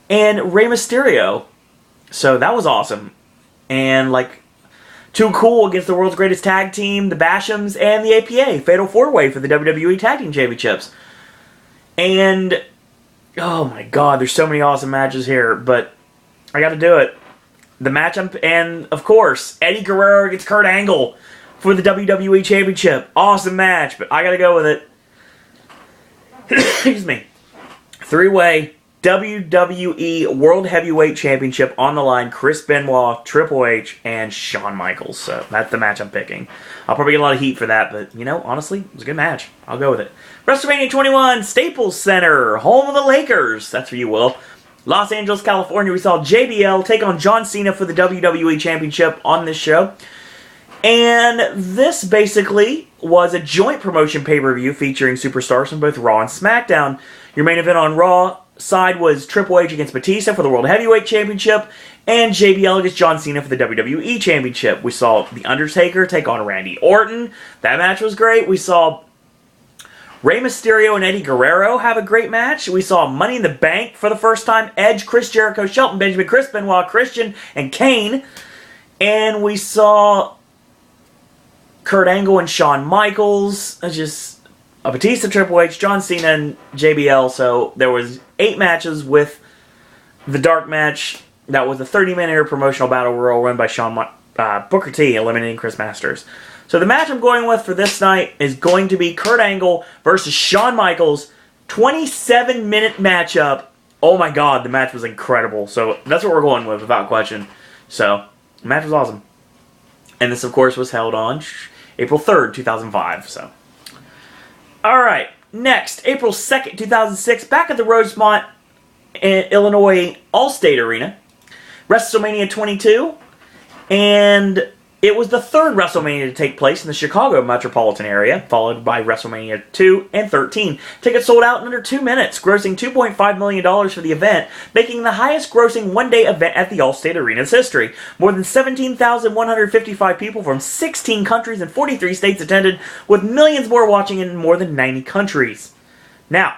and Rey Mysterio. So that was awesome. And like, Too Cool against the world's greatest tag team, the Bashams, and the APA. Fatal 4-Way for the WWE Tag Team Championships. And, oh my god, there's so many awesome matches here, but I gotta do it. The match, and of course, Eddie Guerrero against Kurt Angle for the WWE Championship. Awesome match, but I gotta go with it. Excuse me. 3-way WWE World Heavyweight Championship on the line. Chris Benoit, Triple H, and Shawn Michaels. So that's the match I'm picking. I'll probably get a lot of heat for that, but, you know, honestly, it was a good match. I'll go with it. WrestleMania 21, Staples Center, home of the Lakers. That's for you, Will. Los Angeles, California, we saw JBL take on John Cena for the WWE Championship on this show. And this basically was a joint promotion pay-per-view featuring superstars from both Raw and SmackDown. Your main event on Raw side was Triple H against Batista for the World Heavyweight Championship, and JBL against John Cena for the WWE Championship. We saw The Undertaker take on Randy Orton. That match was great. We saw Rey Mysterio and Eddie Guerrero have a great match. We saw Money in the Bank for the first time. Edge, Chris Jericho, Shelton Benjamin, Chris Benoit, Christian, and Kane. And we saw Kurt Angle and Shawn Michaels. Just a Batista, Triple H, John Cena, and JBL. So there was 8 matches with the dark match. That was a 30-minute promotional battle royal run by Booker T, eliminating Chris Masters. So the match I'm going with for this night is going to be Kurt Angle versus Shawn Michaels. 27-minute matchup. Oh my god, the match was incredible. So that's what we're going with, without question. So, the match was awesome. And this, of course, was held on April 3rd, 2005. So, alright, next, April 2nd, 2006, back at the Rosemont, Illinois Allstate Arena. WrestleMania 22. And it was the third WrestleMania to take place in the Chicago metropolitan area, followed by WrestleMania 2 and 13. Tickets sold out in under 2 minutes, grossing $2.5 million for the event, making the highest grossing one-day event at the Allstate Arena's history. More than 17,155 people from 16 countries and 43 states attended, with millions more watching in more than 90 countries. Now,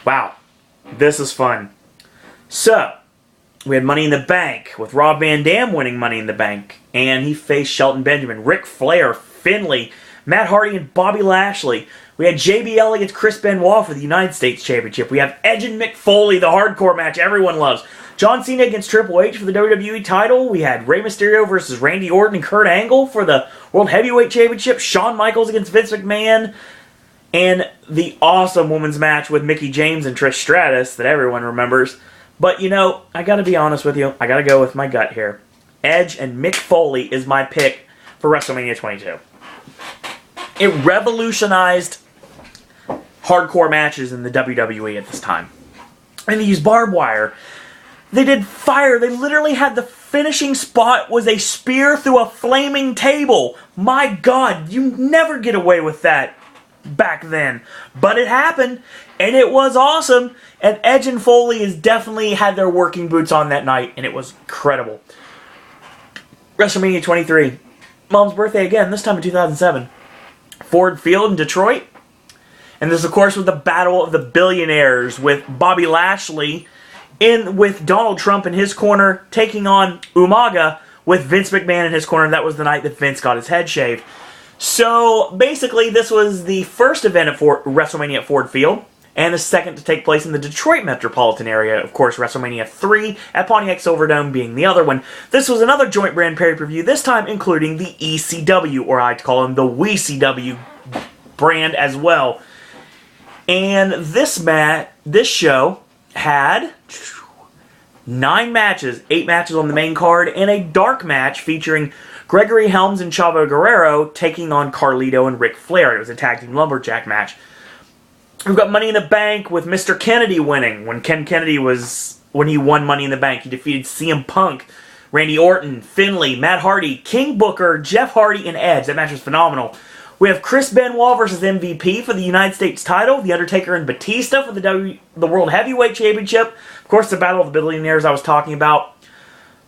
wow, this is fun. So, we had Money in the Bank, with Rob Van Dam winning Money in the Bank. And he faced Shelton Benjamin, Ric Flair, Finlay, Matt Hardy, and Bobby Lashley. We had JBL against Chris Benoit for the United States Championship. We have Edge and Mick Foley, the hardcore match everyone loves. John Cena against Triple H for the WWE title. We had Rey Mysterio versus Randy Orton and Kurt Angle for the World Heavyweight Championship. Shawn Michaels against Vince McMahon. And the awesome women's match with Mickie James and Trish Stratus that everyone remembers. But, you know, I gotta be honest with you. I gotta go with my gut here. Edge and Mick Foley is my pick for WrestleMania 22. It revolutionized hardcore matches in the WWE at this time. And they used barbed wire. They did fire. They literally had the finishing spot was a spear through a flaming table. My God, you never get away with that back then. But it happened, and it was awesome. And Edge and Foley has definitely had their working boots on that night, and it was incredible. WrestleMania 23. Mom's birthday again, this time in 2007. Ford Field in Detroit. And this, of course, was the Battle of the Billionaires with Bobby Lashley with Donald Trump in his corner, taking on Umaga with Vince McMahon in his corner. That was the night that Vince got his head shaved. So, basically, this was the first event at WrestleMania at Ford Field, and the second to take place in the Detroit metropolitan area. Of course, WrestleMania 3 at Pontiac Silverdome being the other one. This was another joint brand pay-per-view, this time including the ECW, or I'd call him the WeCW brand as well. And this show had 9 matches, 8 matches on the main card, and a dark match featuring Gregory Helms and Chavo Guerrero taking on Carlito and Ric Flair. It was a tag team lumberjack match. We've got Money in the Bank with Mr. Kennedy winning. When he won Money in the Bank, he defeated CM Punk, Randy Orton, Finlay, Matt Hardy, King Booker, Jeff Hardy, and Edge. That match was phenomenal. We have Chris Benoit versus MVP for the United States title, The Undertaker and Batista for the World Heavyweight Championship. Of course, the Battle of the Billionaires I was talking about.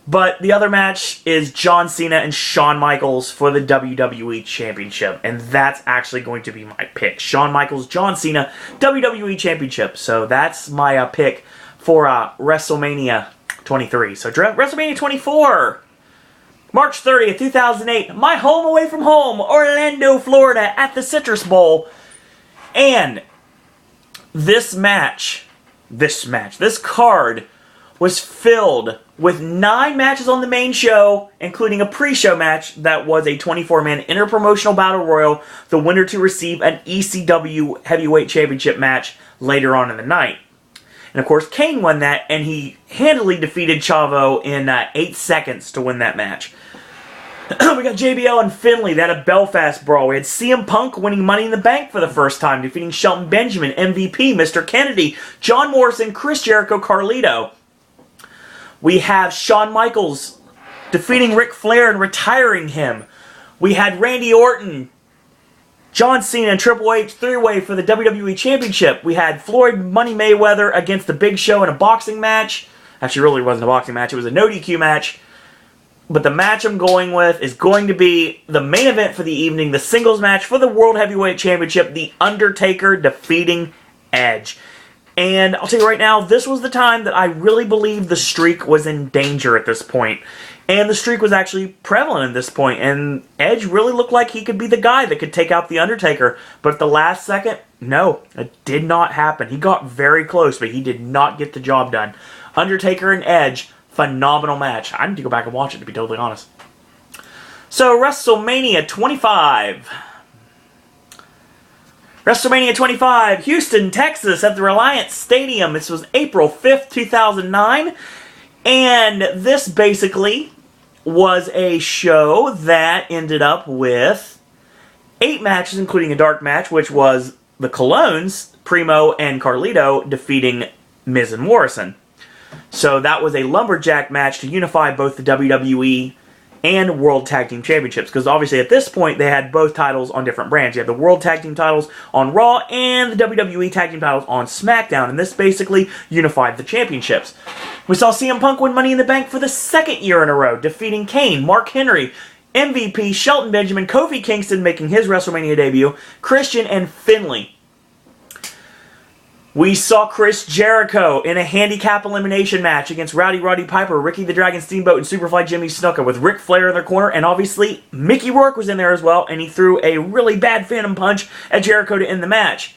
But the other match is John Cena and Shawn Michaels for the WWE Championship. And that's actually going to be my pick. Shawn Michaels, John Cena, WWE Championship. So that's my pick for WrestleMania 23. So WrestleMania 24. March 30th, 2008, my home away from home, Orlando, Florida, at the Citrus Bowl. And this card was filled with 9 matches on the main show, including a pre-show match that was a 24-man interpromotional battle royal, the winner to receive an ECW Heavyweight Championship match later on in the night. And of course, Kane won that, and he handily defeated Chavo in 8 seconds to win that match. We got JBL and Finlay. They had a Belfast brawl. We had CM Punk winning Money in the Bank for the first time, defeating Shelton Benjamin, MVP, Mr. Kennedy, John Morrison, Chris Jericho, Carlito. We have Shawn Michaels defeating Ric Flair and retiring him. We had Randy Orton, John Cena, and Triple H 3-way for the WWE Championship. We had Floyd Money Mayweather against the Big Show in a boxing match. Actually, really wasn't a boxing match. It was a no DQ match. But the match I'm going with is going to be the main event for the evening, the singles match for the World Heavyweight Championship, The Undertaker defeating Edge. And I'll tell you right now, this was the time that I really believed the streak was in danger at this point. And the streak was actually prevalent at this point, and Edge really looked like he could be the guy that could take out The Undertaker. But at the last second, no, it did not happen. He got very close, but he did not get the job done. Undertaker and Edge, phenomenal match. I need to go back and watch it, to be totally honest. So, WrestleMania 25. WrestleMania 25, Houston, Texas, at the Reliance Stadium. This was April 5th, 2009. And this basically was a show that ended up with 8 matches, including a dark match, which was the Colognes, Primo and Carlito, defeating Miz and Morrison. So that was a lumberjack match to unify both the WWE and World Tag Team Championships, because obviously at this point they had both titles on different brands. You had the World Tag Team titles on Raw and the WWE Tag Team titles on SmackDown, and this basically unified the championships. We saw CM Punk win Money in the Bank for the 2nd year in a row, defeating Kane, Mark Henry, MVP, Shelton Benjamin, Kofi Kingston making his WrestleMania debut, Christian, and Finlay. We saw Chris Jericho in a handicap elimination match against Roddy Piper, Ricky the Dragon Steamboat, and Superfly Jimmy Snuka with Ric Flair in their corner, and obviously Mickey Rourke was in there as well, and he threw a really bad Phantom Punch at Jericho to end the match.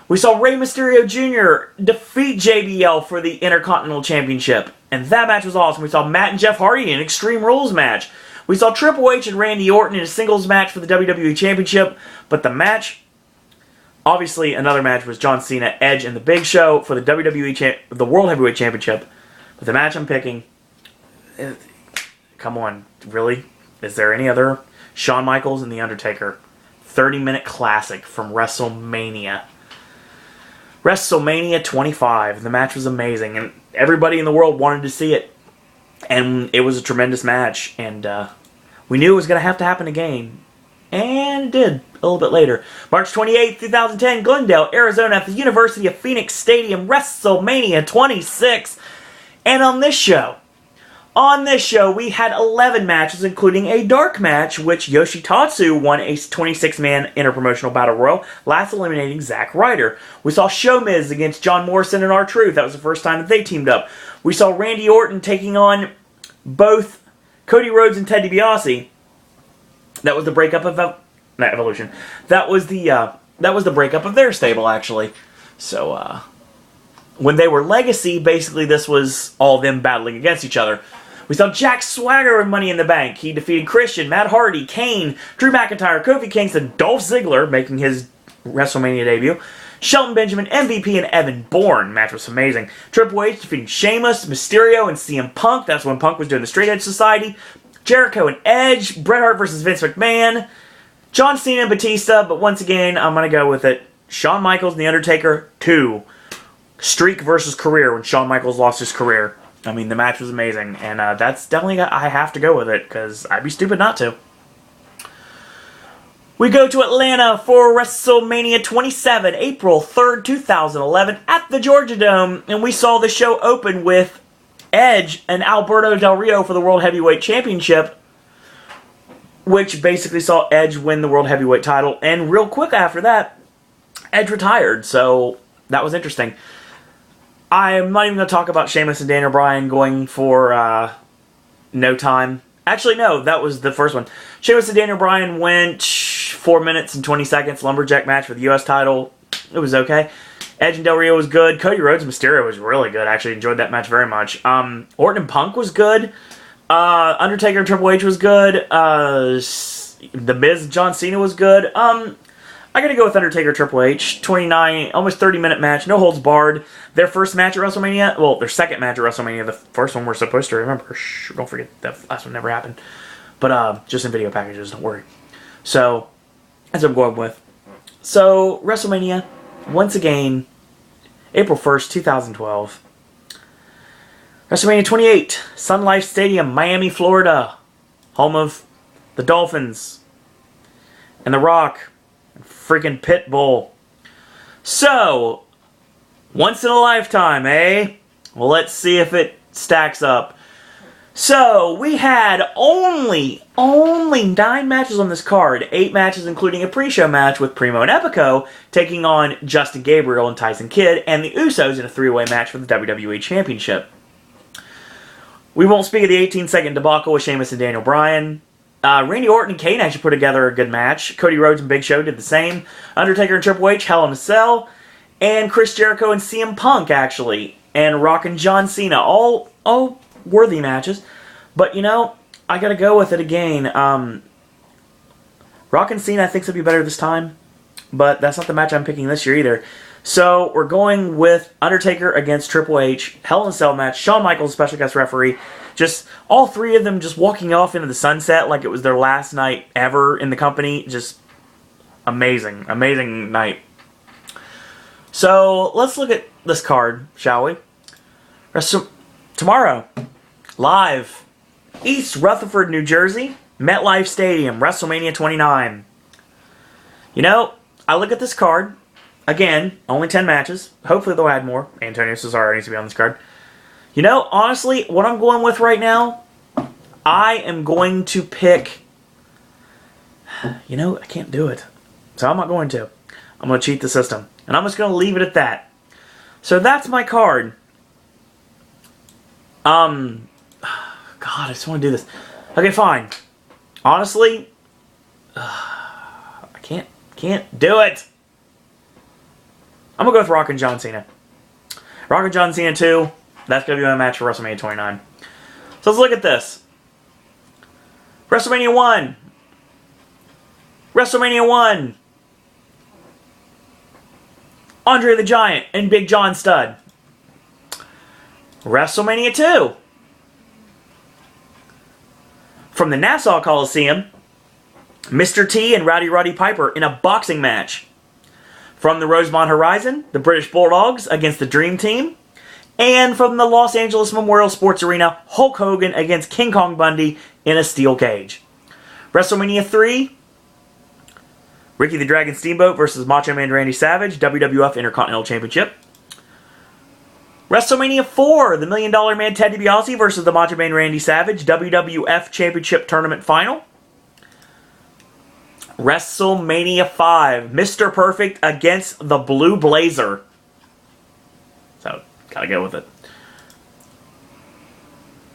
We saw Rey Mysterio Jr. defeat JBL for the Intercontinental Championship, and that match was awesome. We saw Matt and Jeff Hardy in an Extreme Rules match. We saw Triple H and Randy Orton in a singles match for the WWE Championship, but the match... Obviously, another match was John Cena, Edge, and The Big Show for the World Heavyweight Championship. But the match I'm picking... Come on, really? Is there any other? Shawn Michaels and The Undertaker. 30-minute classic from WrestleMania. WrestleMania 25. The match was amazing, and everybody in the world wanted to see it. And it was a tremendous match, and we knew it was going to have to happen again. And it did, a little bit later. March 28, 2010, Glendale, Arizona, at the University of Phoenix Stadium, WrestleMania 26. And on this show, we had 11 matches, including a dark match, which Yoshitatsu won a 26-man interpromotional battle royal, last eliminating Zack Ryder. We saw Show Miz against John Morrison and R-Truth. That was the first time that they teamed up. We saw Randy Orton taking on both Cody Rhodes and Ted DiBiase. That was the breakup of Evolution. That was the breakup of their stable, actually. So when they were Legacy, basically this was all them battling against each other. We saw Jack Swagger in Money in the Bank. He defeated Christian, Matt Hardy, Kane, Drew McIntyre, Kofi Kingston, Dolph Ziggler making his WrestleMania debut, Shelton Benjamin, MVP, and Evan Bourne. Match was amazing. Triple H defeating Sheamus, Mysterio, and CM Punk. That's when Punk was doing the Straight Edge Society. Jericho and Edge. Bret Hart versus Vince McMahon. John Cena and Batista. But once again, I'm going to go with it. Shawn Michaels and The Undertaker 2. Streak versus career when Shawn Michaels lost his career. I mean, the match was amazing. And that's definitely, I have to go with it because I'd be stupid not to. We go to Atlanta for WrestleMania 27, April 3rd, 2011, at the Georgia Dome, and we saw the show open with Edge and Alberto Del Rio for the World Heavyweight Championship, which basically saw Edge win the World Heavyweight title, and real quick after that, Edge retired, so that was interesting. I'm not even going to talk about Sheamus and Daniel Bryan going for no time. Actually, no, that was the first one. Sheamus and Daniel Bryan went 4 minutes and 20 seconds, lumberjack match for the U.S. title. It was okay. Edge and Del Rio was good. Cody Rhodes and Mysterio was really good. I actually enjoyed that match very much. Orton and Punk was good. Undertaker and Triple H was good. The Miz and John Cena was good. I gotta go with Undertaker Triple H. 29, almost 30-minute match. No holds barred. Their first match at WrestleMania. Well, their second match at WrestleMania. The first one we're supposed to remember. Shh, don't forget that last one never happened. But just in video packages, don't worry. So, that's what I'm going with. So, WrestleMania, once again, April 1st, 2012. WrestleMania 28, Sun Life Stadium, Miami, Florida. Home of the Dolphins and The Rock. Freaking Pitbull. So, once in a lifetime, eh? Well, let's see if it stacks up. So, we had only 9 matches on this card. 8 matches including a pre-show match with Primo and Epico taking on Justin Gabriel and Tyson Kidd and the Usos in a 3-way match for the WWE Championship. We won't speak of the 18-second debacle with Sheamus and Daniel Bryan. Randy Orton and Kane actually put together a good match. Cody Rhodes and Big Show did the same. Undertaker and Triple H, Hell in a Cell. And Chris Jericho and CM Punk, actually. And Rock and John Cena. All worthy matches. But, you know, I gotta go with it again. Rock and Cena I think will be better this time. But that's not the match I'm picking this year either. So, we're going with Undertaker against Triple H. Hell in a Cell match. Shawn Michaels, special guest referee. Just all 3 of them just walking off into the sunset like it was their last night ever in the company. Just amazing. Amazing night. So, let's look at this card, shall we? Tomorrow, live, East Rutherford, New Jersey, MetLife Stadium, WrestleMania 29. You know, I look at this card. Again, only 10 matches. Hopefully they'll add more. Antonio Cesaro needs to be on this card. You know, honestly, what I'm going with right now, I am going to pick... You know, I can't do it. So I'm not going to. I'm going to cheat the system. And I'm just going to leave it at that. So that's my card. God, I just want to do this. Okay, fine. Honestly, I can't do it. I'm going to go with Rock and John Cena. Rock and John Cena 2. That's going to be my match for WrestleMania 29. So let's look at this. WrestleMania 1. WrestleMania 1. Andre the Giant and Big John Studd. WrestleMania 2. From the Nassau Coliseum, Mr. T and Rowdy Roddy Piper in a boxing match. From the Rosemont Horizon, the British Bulldogs against the Dream Team. And from the Los Angeles Memorial Sports Arena, Hulk Hogan against King Kong Bundy in a steel cage. WrestleMania 3, Ricky the Dragon Steamboat versus Macho Man Randy Savage, WWF Intercontinental Championship. WrestleMania 4, the $1 Million Man Ted DiBiase versus the Macho Man Randy Savage, WWF Championship Tournament Final. WrestleMania 5, Mr. Perfect against the Blue Blazer. So, gotta go with it.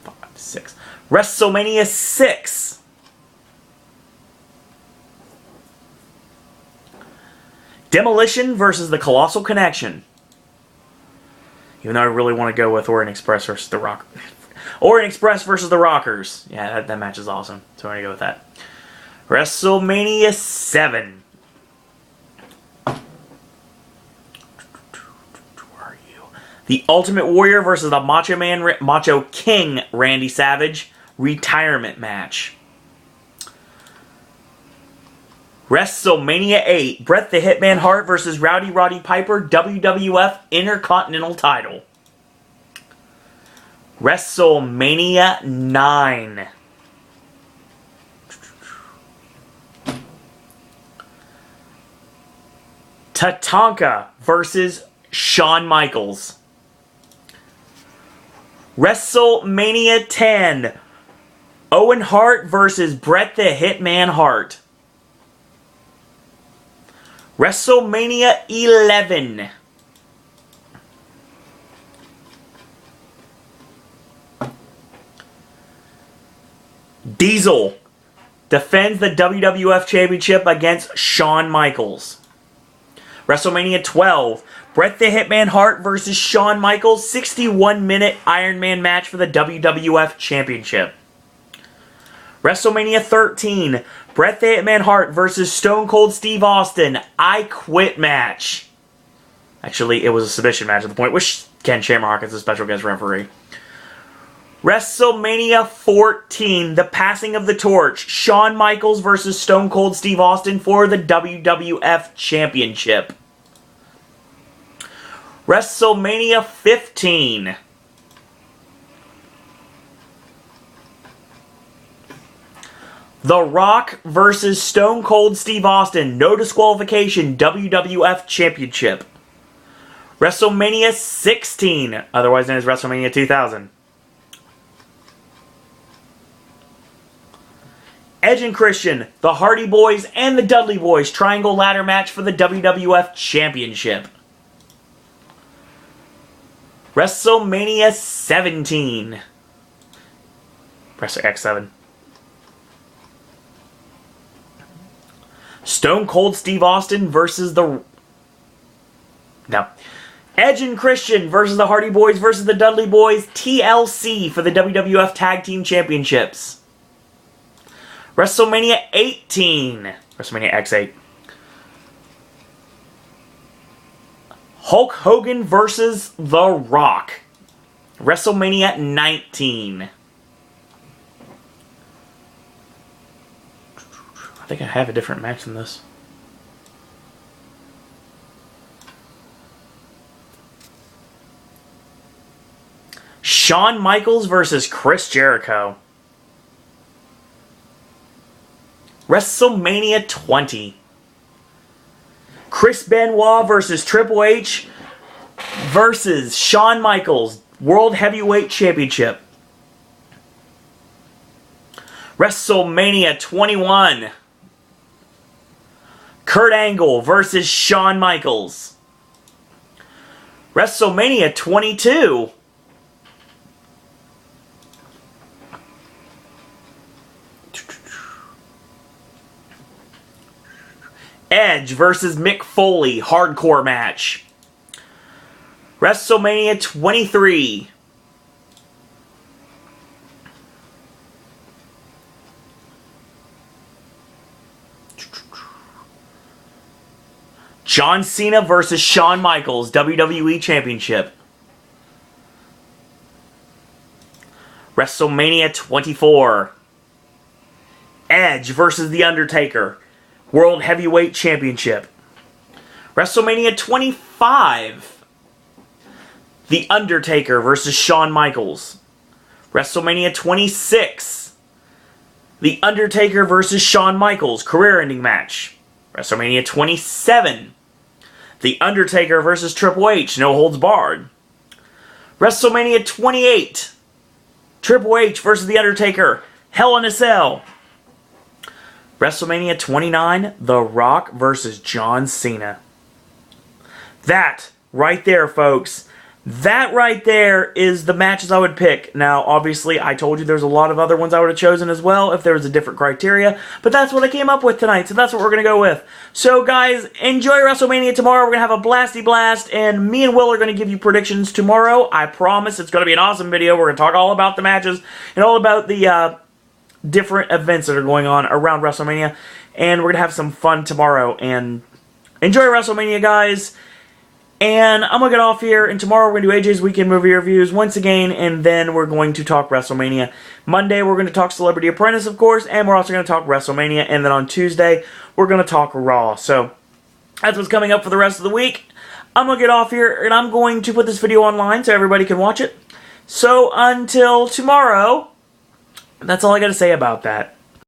5, 6. WrestleMania 6. Demolition versus the Colossal Connection. Even though I really want to go with Orient Express versus the Rock. Orient Express versus the Rockers. Yeah, that match is awesome. So I'm going to go with that. WrestleMania 7. The Ultimate Warrior versus the Macho King Randy Savage retirement match. WrestleMania 8, Bret the Hitman Hart versus Rowdy Roddy Piper, WWF Intercontinental title. WrestleMania 9. Tatanka versus Shawn Michaels. WrestleMania 10, Owen Hart versus Bret the Hitman Hart. WrestleMania 11. Diesel defends the WWF Championship against Shawn Michaels. WrestleMania 12, Bret the Hitman Hart versus Shawn Michaels, 61-minute Iron Man match for the WWF Championship. WrestleMania 13, Bret the Hitman Hart versus Stone Cold Steve Austin, I Quit match. Actually, it was a submission match at the point, which Ken Shamrock is a special guest referee. WrestleMania 14, the passing of the torch, Shawn Michaels versus Stone Cold Steve Austin for the WWF Championship. WrestleMania 15. The Rock versus Stone Cold Steve Austin, no disqualification, WWF Championship. WrestleMania 16, otherwise known as WrestleMania 2000. Edge and Christian, the Hardy Boys and the Dudley Boys triangle ladder match for the WWF Championship. WrestleMania 17. Press X7. Stone Cold Steve Austin versus the... No. Edge and Christian versus the Hardy Boys versus the Dudley Boys, TLC for the WWF Tag Team Championships. WrestleMania 18. WrestleMania X8. Hulk Hogan versus The Rock. WrestleMania 19. I think I have a different match than this. Shawn Michaels versus Chris Jericho. WrestleMania 20. Chris Benoit versus Triple H versus Shawn Michaels, World Heavyweight Championship. WrestleMania 21. Kurt Angle versus Shawn Michaels. WrestleMania 22. Edge versus Mick Foley, hardcore match. WrestleMania 23. John Cena versus Shawn Michaels, WWE Championship. WrestleMania 24. Edge versus The Undertaker, World Heavyweight Championship. WrestleMania 25. The Undertaker versus Shawn Michaels. WrestleMania 26. The Undertaker versus Shawn Michaels, career-ending match. WrestleMania 27. The Undertaker versus Triple H, no holds barred. WrestleMania 28. Triple H versus The Undertaker, Hell in a Cell. WrestleMania 29, The Rock versus John Cena. That right there, folks. That right there is the matches I would pick. Now, obviously, I told you there's a lot of other ones I would have chosen as well if there was a different criteria, but that's what I came up with tonight, so that's what we're going to go with. So, guys, enjoy WrestleMania tomorrow. We're going to have a blasty blast, and me and Will are going to give you predictions tomorrow. I promise it's going to be an awesome video. We're going to talk all about the matches and all about the different events that are going on around WrestleMania, and we're going to have some fun tomorrow. And enjoy WrestleMania, guys. And I'm going to get off here, and tomorrow we're going to do AJ's Weekend Movie Reviews once again, and then we're going to talk WrestleMania. Monday, we're going to talk Celebrity Apprentice, of course, and we're also going to talk WrestleMania, and then on Tuesday, we're going to talk Raw. So, that's what's coming up for the rest of the week. I'm going to get off here, and I'm going to put this video online so everybody can watch it. So, until tomorrow, that's all I got to say about that.